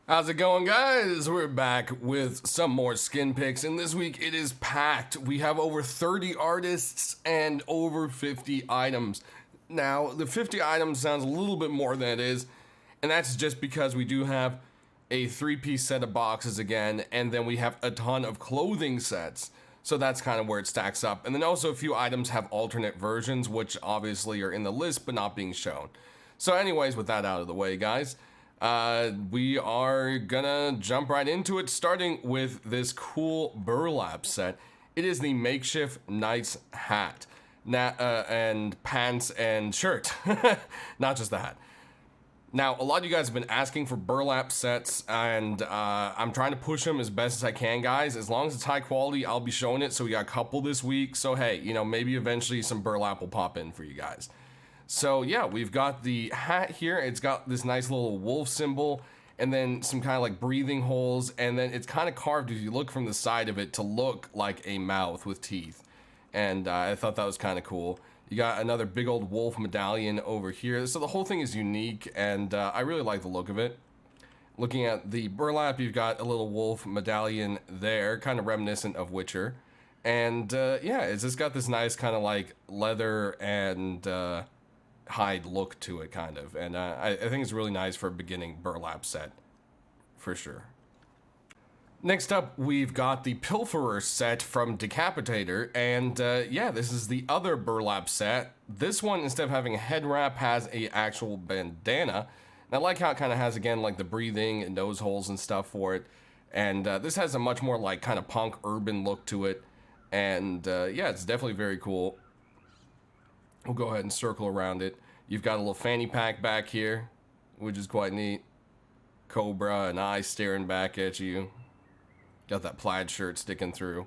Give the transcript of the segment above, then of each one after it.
How's it going, guys? We're back with some more skin picks, and this week it is packed. We have over 30 artists and over 50 items. Now, the 50 items sounds a little bit more than it is, and that's just because we do have a 3-piece set of boxes again, and then we have a ton of clothing sets. So that's kind of where it stacks up. And then also a few items have alternate versions, which obviously are in the list but not being shown. So anyways, with that out of the way, guys, we are gonna jump right into it, starting with this cool burlap set. It is the makeshift knight's hat, and pants and shirt, not just the hat. Now, a lot of you guys have been asking for burlap sets, and I'm trying to push them as best as I can, guys. As long as it's high quality, I'll be showing it. So we got a couple this week. So hey, you know, maybe eventually some burlap will pop in for you guys. So yeah, we've got the hat here. It's got this nice little wolf symbol and then some kind of like breathing holes. And then it's kind of carved, if you look from the side of it, to look like a mouth with teeth. And I thought that was kind of cool. You got another big old wolf medallion over here. So the whole thing is unique, and I really like the look of it. Looking at the burlap, you've got a little wolf medallion there, kind of reminiscent of Witcher. And yeah, it's just got this nice kind of like leather and hide look to it, kind of. And I think it's really nice for a beginning burlap set, for sure. Next up, we've got the Pilferer set from Decapitator, and yeah, this is the other burlap set. This one, instead of having a head wrap, has a actual bandana. And I like how it kind of has, again, like the breathing and nose holes and stuff for it. And this has a much more like kind of punk urban look to it. And yeah, it's definitely very cool. We'll go ahead and circle around it. You've got a little fanny pack back here, which is quite neat. Cobra, an eye staring back at you. Got that plaid shirt sticking through.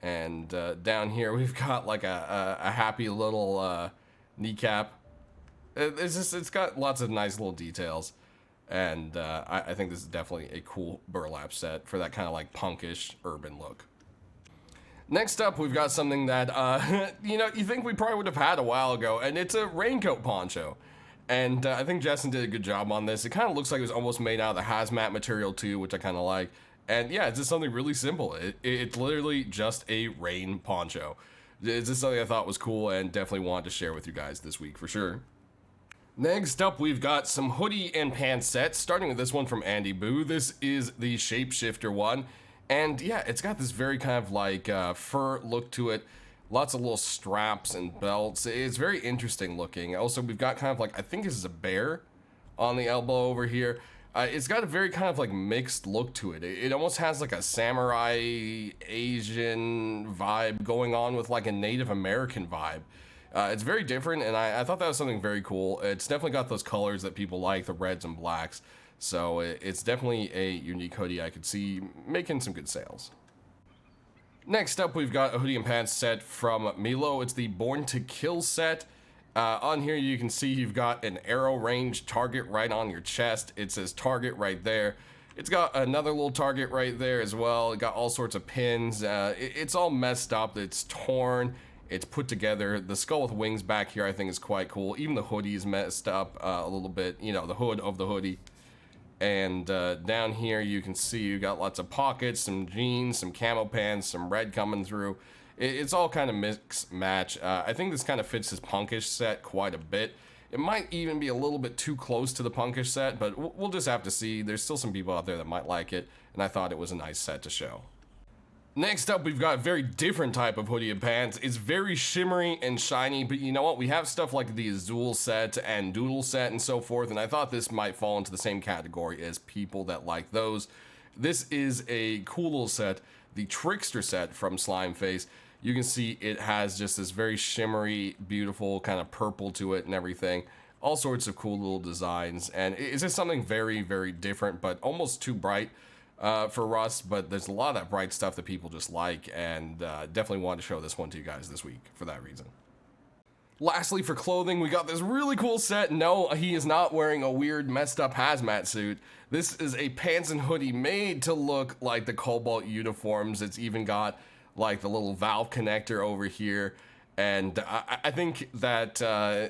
And down here we've got like a happy little kneecap. It's got lots of nice little details. And I think this is definitely a cool burlap set for that kind of like punkish urban look. Next up, we've got something that, you know, you think we probably would have had a while ago, and it's a raincoat poncho. And I think Justin did a good job on this. It kind of looks like it was almost made out of the hazmat material too, which I kind of like. And yeah, it's just something really simple. It's literally just a rain poncho. It's just something I thought was cool and definitely wanted to share with you guys this week for sure. Next up, we've got some hoodie and pants sets, starting with this one from Andy Boo. This is the Shapeshifter one. And yeah, it's got this very kind of like fur look to it. Lots of little straps and belts. It's very interesting looking. Also, we've got kind of like, I think this is a bear on the elbow over here. It's got a very kind of like mixed look to it. It almost has like a samurai Asian vibe going on with like a Native American vibe. It's very different, and I thought that was something very cool. It's definitely got those colors that people like, the reds and blacks. So it's definitely a unique hoodie I could see making some good sales. Next up, we've got a hoodie and pants set from Milo. It's the Born to Kill set. On here, you can see you've got an arrow range target right on your chest. It says target right there. It's got another little target right there as well. It got all sorts of pins. It's all messed up. It's torn. It's put together. The skull with wings back here I think is quite cool. Even the hoodie is messed up a little bit. You know, the hood of the hoodie. And down here you can see you got lots of pockets, some jeans, some camo pants, some red coming through. It's all kind of mix match. I think this kind of fits his punkish set quite a bit. It might even be a little bit too close to the punkish set, but we'll just have to see. There's still some people out there that might like it, and I thought it was a nice set to show. Next up, we've got a very different type of hoodie and pants. It's very shimmery and shiny, but you know what? We have stuff like the Azul set and Doodle set and so forth, and I thought this might fall into the same category as people that like those. This is a cool little set, the Trickster set from Slimeface. You can see it has just this very shimmery, beautiful kind of purple to it and everything. All sorts of cool little designs, and it's just something very, very different, but almost too bright for Rust, but there's a lot of that bright stuff that people just like, and definitely wanted to show this one to you guys this week for that reason. Lastly, for clothing, we got this really cool set. No, he is not wearing a weird messed up hazmat suit. This is a pants and hoodie made to look like the Cobalt uniforms. It's even got like the little valve connector over here, and I think that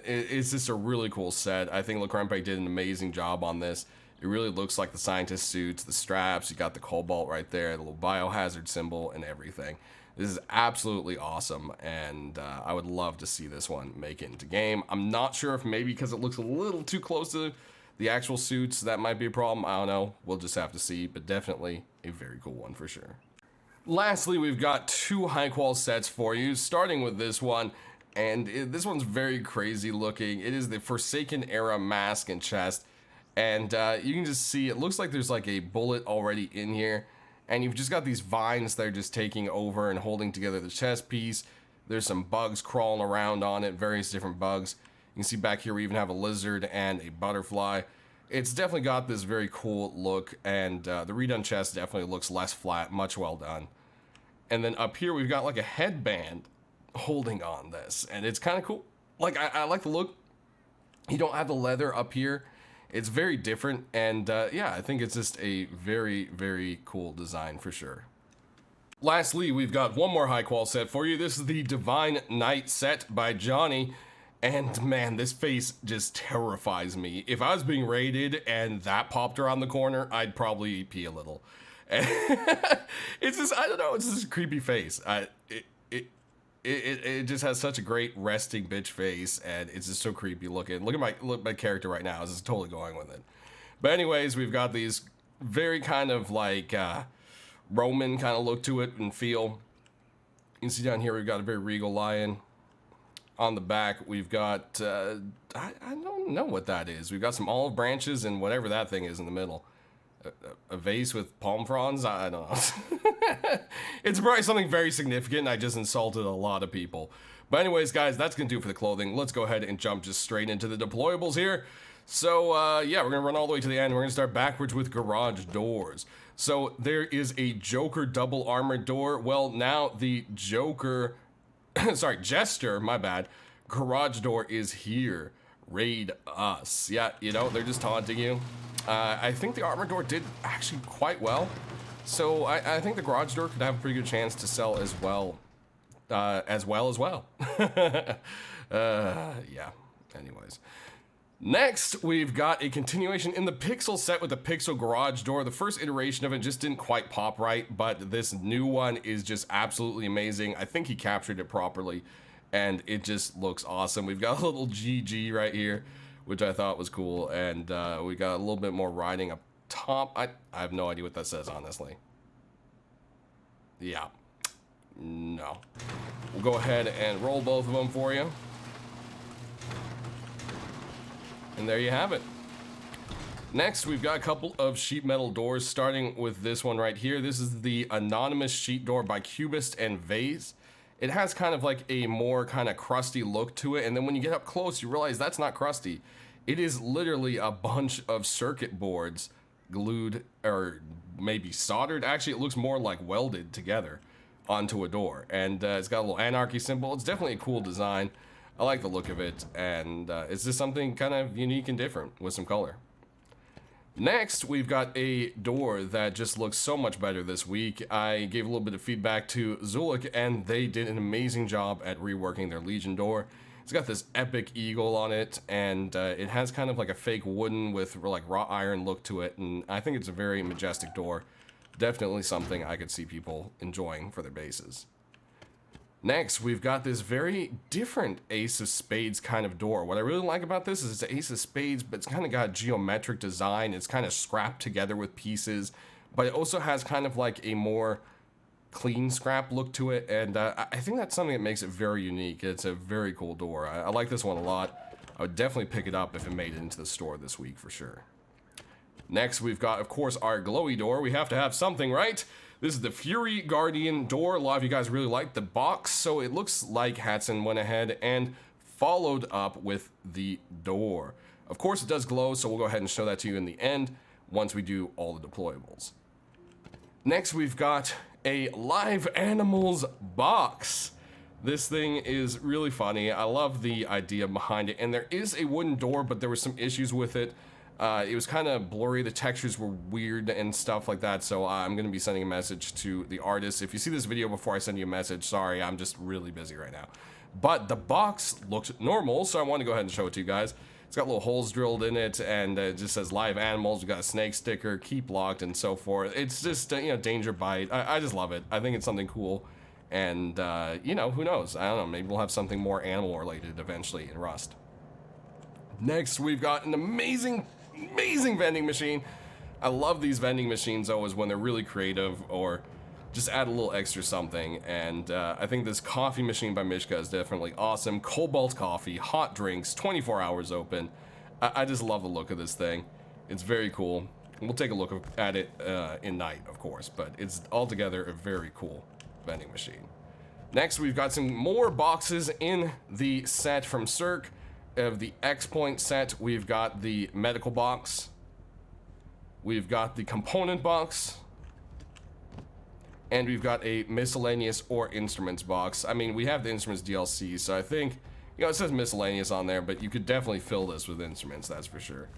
it's just a really cool set. I think LeCrempe did an amazing job on this. It really looks like the scientist suits, the straps, you got the Cobalt right there, the little biohazard symbol and everything. This is absolutely awesome, and I would love to see this one make it into game. I'm not sure if maybe because it looks a little too close to the actual suits, that might be a problem. I don't know. We'll just have to see, but definitely a very cool one for sure. Lastly, we've got 2 high-qual sets for you, starting with this one, and this one's very crazy looking. It is the Forsaken Era mask and chest, and you can just see it looks like there's like a bullet already in here. And you've just got these vines that are just taking over and holding together the chest piece. There's some bugs crawling around on it, various different bugs. You can see back here we even have a lizard and a butterfly. It's definitely got this very cool look, and the redone chest definitely looks less flat, much well done. And then up here we've got like a headband holding on this, and it's kind of cool. Like, I like the look. You don't have the leather up here. It's very different, and yeah, I think it's just a very, very cool design for sure. Lastly, we've got one more high-qual set for you. This is the Divine Knight set by Johnny, and man, this face just terrifies me. If I was being raided and that popped around the corner, I'd probably pee a little. It's just, I don't know, it's just a creepy face. It just has such a great resting bitch face, and it's just so creepy looking. Look at my character right now. This is totally going with it. But anyways, we've got these very kind of like Roman kind of look to it and feel. You can see down here we've got a very regal lion. On the back we've got I don't know what that is. We've got some olive branches and whatever that thing is in the middle. A vase with palm fronds? I don't know. It's probably something very significant. I just insulted a lot of people. But anyways, guys, that's going to do it for the clothing. Let's go ahead and jump just straight into the deployables here. So, yeah, we're going to run all the way to the end. We're going to start backwards with garage doors. So, there is a Joker double armored door. Well, now the Joker, sorry, Jester, my bad, garage door is here. Raid us. Yeah, you know, they're just taunting you. I think the armor door did actually quite well. So I think the garage door could have a pretty good chance to sell as well. Yeah. Anyways. Next, we've got a continuation in the Pixel set with the Pixel garage door. The first iteration of it just didn't quite pop right, but this new one is just absolutely amazing. I think he captured it properly, and it just looks awesome. We've got a little GG right here, which I thought was cool, and we got a little bit more writing up top. I have no idea what that says, honestly. Yeah. No. We'll go ahead and roll both of them for you. And there you have it. Next, we've got a couple of sheet metal doors, starting with this one right here. This is the Anonymous Sheet Door by Cubist and Vase. It has kind of like a more kind of crusty look to it, and then when you get up close, you realize that's not crusty. It is literally a bunch of circuit boards glued, or maybe soldered. Actually, it looks more like welded together onto a door, and it's got a little anarchy symbol. It's definitely a cool design. I like the look of it, and it's just something kind of unique and different with some color. Next, we've got a door that just looks so much better this week. I gave a little bit of feedback to Zulik, and they did an amazing job at reworking their Legion door. It's got this epic eagle on it, and it has kind of like a fake wooden with like wrought iron look to it, and I think it's a very majestic door. Definitely something I could see people enjoying for their bases. Next, we've got this very different Ace of Spades kind of door. What I really like about this is it's an Ace of Spades, but it's kind of got geometric design. It's kind of scrapped together with pieces, but it also has kind of like a more clean scrap look to it, and I think that's something that makes it very unique. It's a very cool door. I like this one a lot. I would definitely pick it up if it made it into the store this week for sure. Next, we've got, of course, our glowy door. We have to have something, right? This is the Fury Guardian door. A lot of you guys really like the box, so it looks like Hatson went ahead and followed up with the door. Of course, it does glow, so we'll go ahead and show that to you in the end once we do all the deployables. Next, we've got a Live Animals box. This thing is really funny. I love the idea behind it, and there is a wooden door, but there were some issues with it. It was kind of blurry, the textures were weird and stuff like that, so I'm going to be sending a message to the artist. If you see this video before I send you a message, sorry, I'm just really busy right now. But the box looked normal, so I want to go ahead and show it to you guys. It's It's got little holes drilled in it, and it just says live animals. We got a snake sticker, keep locked, and so forth. It's just, you know, danger bite. I just love it. I think it's something cool. And, you know, who knows? I don't know. Maybe we'll have something more animal related eventually in Rust. Next, we've got an amazing vending machine. I love these vending machines always when they're really creative or just add a little extra something. And I think this coffee machine by Mishka is definitely awesome. Cobalt coffee, hot drinks, 24 hours open. I just love the look of this thing. It's very cool. We'll take a look at it in night, of course, but it's altogether a very cool vending machine. Next, we've got some more boxes in the set from Cirque. Of the X-Point set, we've got the medical box. We've got the component box. And we've got a miscellaneous or instruments box. I mean, we have the instruments DLC, so I think, you know, it says miscellaneous on there, but you could definitely fill this with instruments, that's for sure.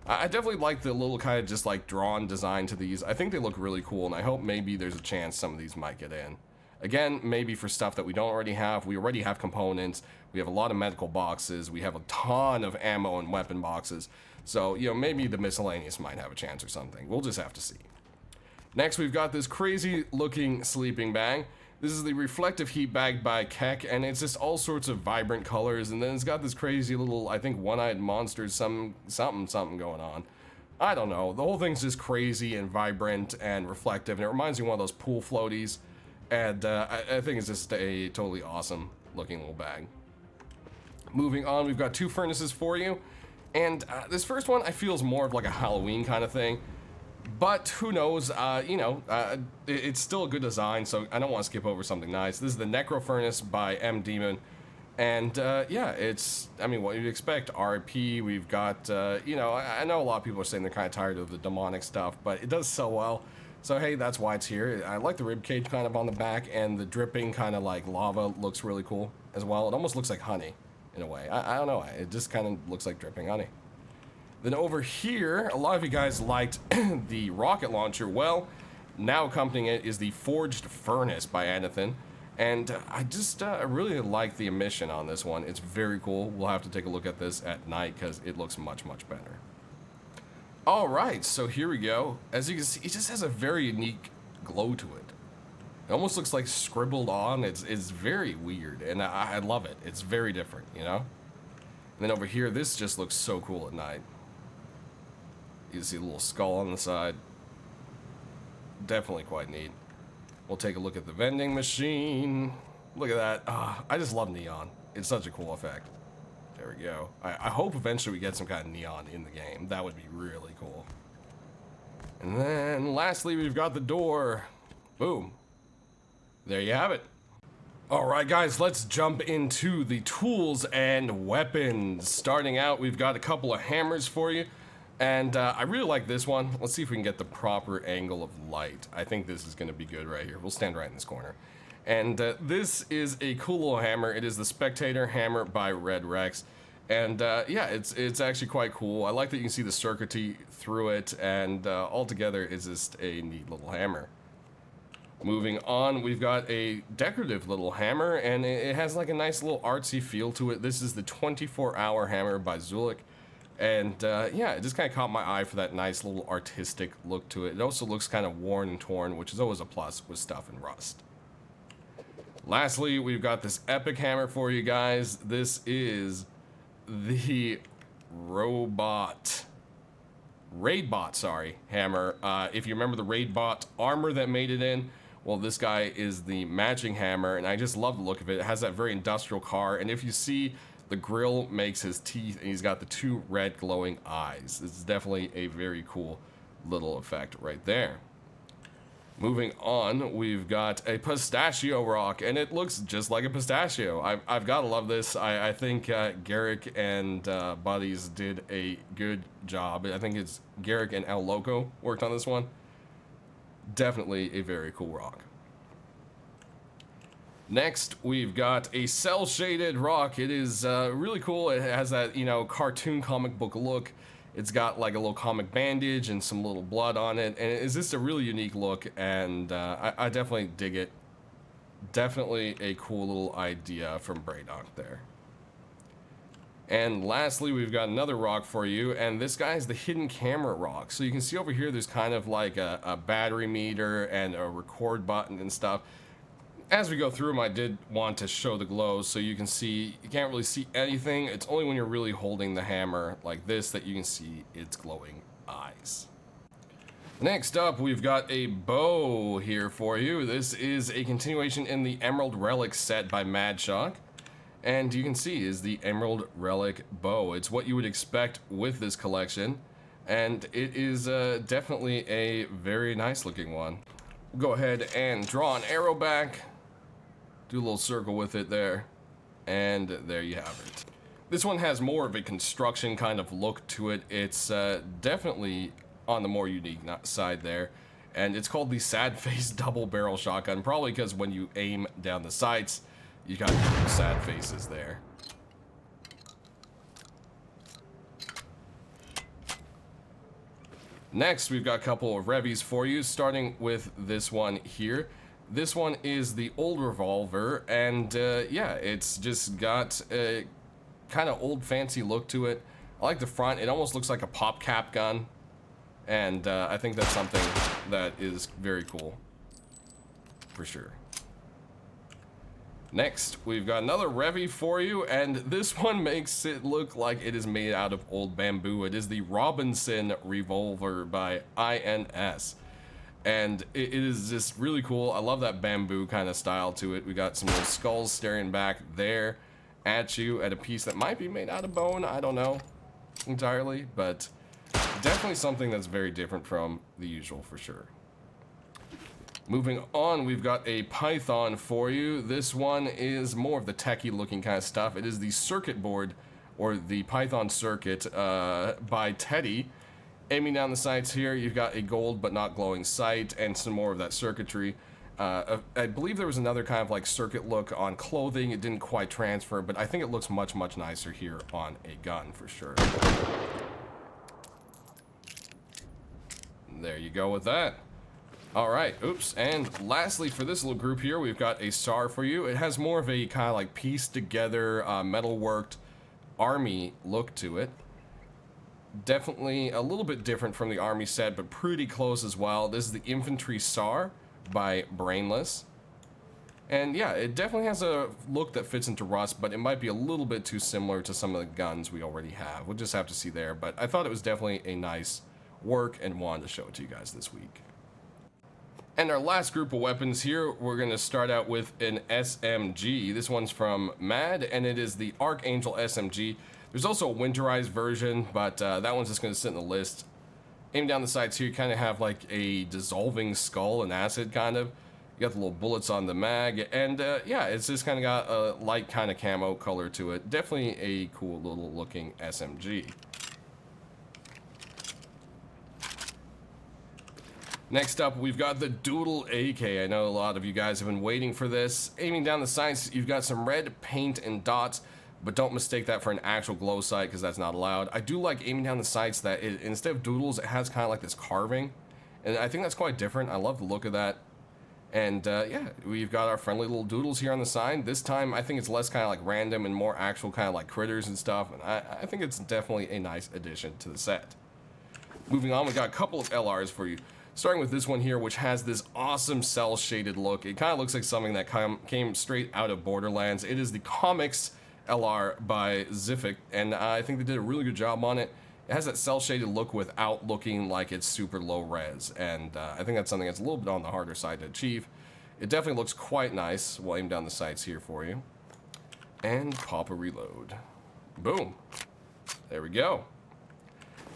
I definitely like the little kind of just like drawn design to these. I think they look really cool, and I hope maybe there's a chance some of these might get in. Again, maybe for stuff that we don't already have. We already have components. We have a lot of medical boxes. We have a ton of ammo and weapon boxes. So, you know, maybe the miscellaneous might have a chance or something. We'll just have to see. Next, we've got this crazy looking sleeping bag. This is the reflective heat bag by Keck, and it's just all sorts of vibrant colors. And then it's got this crazy little, I think, one-eyed monster, something going on. I don't know. The whole thing's just crazy and vibrant and reflective, and it reminds me of one of those pool floaties. And I think it's just a totally awesome looking little bag. Moving on, we've got two furnaces for you. And this first one I feel is more of like a Halloween kind of thing. But who knows, you know, it's still a good design, so I don't want to skip over something nice. This is the Necro Furnace by M. Demon. And yeah, it's, I mean, what you'd expect. RP, we've got, you know, I know a lot of people are saying they're kind of tired of the demonic stuff, but it does sell well. So hey, that's why it's here. I like the ribcage kind of on the back, and the dripping kind of like lava looks really cool as well. It almost looks like honey in a way. I don't know, it just kind of looks like dripping honey. Then over here, a lot of you guys liked the rocket launcher. Well, now accompanying it is the Forged Furnace by Anathan. And I just really like the emission on this one. It's very cool. We'll have to take a look at this at night because it looks much, much better. All right, so here we go. As you can see, it just has a very unique glow to it. It almost looks like scribbled on. It's very weird, and I love it. It's very different, you know? And then over here, this just looks so cool at night. You can see a little skull on the side. Definitely quite neat. We'll take a look at the vending machine. Look at that. I just love neon. It's such a cool effect. There we go. I hope eventually we get some kind of neon in the game. That would be really cool. And then lastly, we've got the door. Boom. There you have it. Alright guys, let's jump into the tools and weapons. Starting out, we've got a couple of hammers for you. And I really like this one. Let's see if we can get the proper angle of light. I think this is going to be good right here. We'll stand right in this corner. And this is a cool little hammer. It is the Spectator Hammer by Red Rex. And yeah, it's actually quite cool. I like that you can see the circuitry through it, and altogether it's just a neat little hammer. Moving on, we've got a decorative little hammer, and it has like a nice little artsy feel to it. This is the 24-hour hammer by Zulik. And yeah, it just kind of caught my eye for that nice little artistic look to it. It also looks kind of worn and torn, which is always a plus with stuff in Rust. Lastly, we've got this epic hammer for you guys. This is the Raidbot, hammer. If you remember the Raidbot armor that made it in, well, this guy is the matching hammer, and I just love the look of it. It has that very industrial car, and if you see, the grill makes his teeth, and he's got the two red glowing eyes. It's definitely a very cool little effect right there. Moving on, we've got a pistachio rock, and it looks just like a pistachio. I've got to love this. I think Garrick and Buddies did a good job. I think it's Garrick and El Loco worked on this one. Definitely a very cool rock. Next, we've got a cell-shaded rock. It is really cool. It has that, you know, cartoon comic book look. It's got like a little comic bandage and some little blood on it, and it's just a really unique look, and I definitely dig it. Definitely a cool little idea from Braydonk there. And lastly, we've got another rock for you, and this guy is the hidden camera rock. So you can see over here, there's kind of like a battery meter and a record button and stuff. As we go through them, I did want to show the glows so you can see, you can't really see anything. It's only when you're really holding the hammer like this that you can see its glowing eyes. Next up, we've got a bow here for you. This is a continuation in the Emerald Relic set by Madshock. And you can see is the Emerald Relic bow. It's what you would expect with this collection. And it is definitely a very nice looking one. We'll go ahead and draw an arrow back. Do a little circle with it there. And there you have it. This one has more of a construction kind of look to it. It's definitely on the more unique side there. And it's called the Sad Face Double Barrel Shotgun. Probably because when you aim down the sights, you got sad faces there. Next, we've got a couple of revies for you, starting with this one here. This one is the old revolver, and yeah, it's just got a kind of old fancy look to it. I like the front. It almost looks like a pop cap gun, and I think that's something that is very cool, for sure. Next, we've got another Revy for you, and this one makes it look like it is made out of old bamboo. It is the Robinson Revolver by INS, and it is just really cool. I love that bamboo kind of style to it. We got some little skulls staring back there at you at a piece that might be made out of bone. I don't know entirely, but definitely something that's very different from the usual for sure. Moving on, we've got a Python for you. This one is more of the techie looking kind of stuff. It is the circuit board, or the Python circuit, by Teddy. Aiming down the sights here, you've got a gold but not glowing sight and some more of that circuitry. I believe there was another kind of like circuit look on clothing. It didn't quite transfer, but I think it looks much, much nicer here on a gun for sure. There you go with that. All right, oops, and lastly for this little group here, we've got a SAR for you. It has more of a kind of like pieced together, metal-worked army look to it. Definitely a little bit different from the army set, but pretty close as well. This is the Infantry SAR by Brainless. And yeah, it definitely has a look that fits into Rust, but it might be a little bit too similar to some of the guns we already have. We'll just have to see there, but I thought it was definitely a nice work and wanted to show it to you guys this week. And our last group of weapons here, we're going to start out with an SMG. This one's from Mad, and it is the Archangel SMG. There's also a winterized version, but that one's just going to sit in the list. Aim down the sights here, you kind of have like a dissolving skull and acid kind of. You got the little bullets on the mag, and yeah, it's just kind of got a light kind of camo color to it. Definitely a cool little looking SMG. Next up, we've got the Doodle AK. I know a lot of you guys have been waiting for this. Aiming down the sights, you've got some red paint and dots, but don't mistake that for an actual glow sight because that's not allowed. I do like aiming down the sights that instead of doodles, it has kind of like this carving, and I think that's quite different. I love the look of that. And yeah, we've got our friendly little doodles here on the side. This time, I think it's less kind of like random and more actual kind of like critters and stuff, and I think it's definitely a nice addition to the set. Moving on, we got a couple of LRs for you. Starting with this one here, which has this awesome cell-shaded look. It kind of looks like something that came straight out of Borderlands. It is the Comics LR by Zific, and I think they did a really good job on it. It has that cell-shaded look without looking like it's super low res, and I think that's something that's a little bit on the harder side to achieve. It definitely looks quite nice. We'll aim down the sights here for you. And pop a reload. Boom. There we go.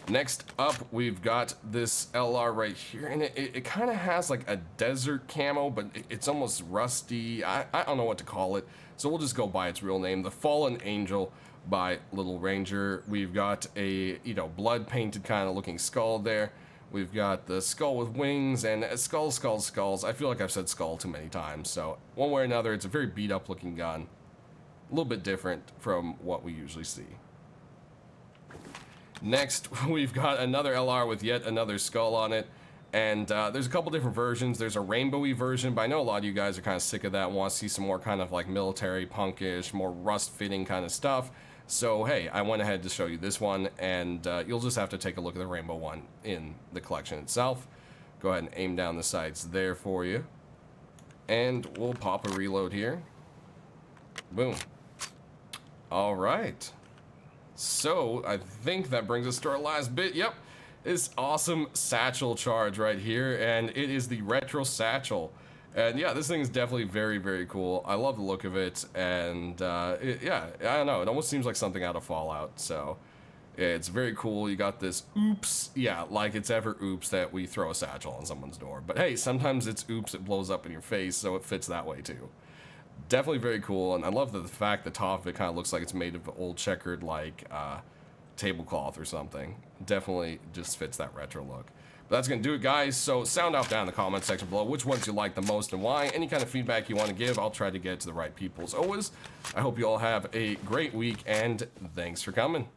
Next up, we've got this LR right here, and it kind of has like a desert camo, but it's almost rusty. I don't know what to call it, so we'll just go by its real name, the Fallen Angel by Little Ranger. We've got a, blood painted kind of looking skull there. We've got the skull with wings and skulls. I feel like I've said skull too many times, so one way or another, it's a very beat up looking gun. A little bit different from what we usually see. Next, we've got another LR with yet another skull on it, and there's a couple different versions. There's a rainbowy version, but I know a lot of you guys are kind of sick of that and want to see some more kind of like military punkish, more rust-fitting kind of stuff. So hey, I went ahead to show you this one, and you'll just have to take a look at the rainbow one in the collection itself. Go ahead and aim down the sights there for you. And we'll pop a reload here. Boom. All right. So I think that brings us to our last bit. Yep. This awesome satchel charge right here, and it is the retro satchel. And yeah, this thing is definitely very, very cool. I love the look of it, and yeah, I don't know, it almost seems like something out of Fallout, so it's very cool. You got this oops, yeah, like it's ever oops that we throw a satchel on someone's door. But hey, sometimes it's oops, it blows up in your face, so it fits that way too. Definitely very cool, and I love the fact the top of it kind of looks like it's made of old checkered, like, tablecloth or something. Definitely just fits that retro look. But that's going to do it, guys. So sound off down in the comment section below which ones you like the most and why. Any kind of feedback you want to give, I'll try to get to the right people. As always, I hope you all have a great week, and thanks for coming.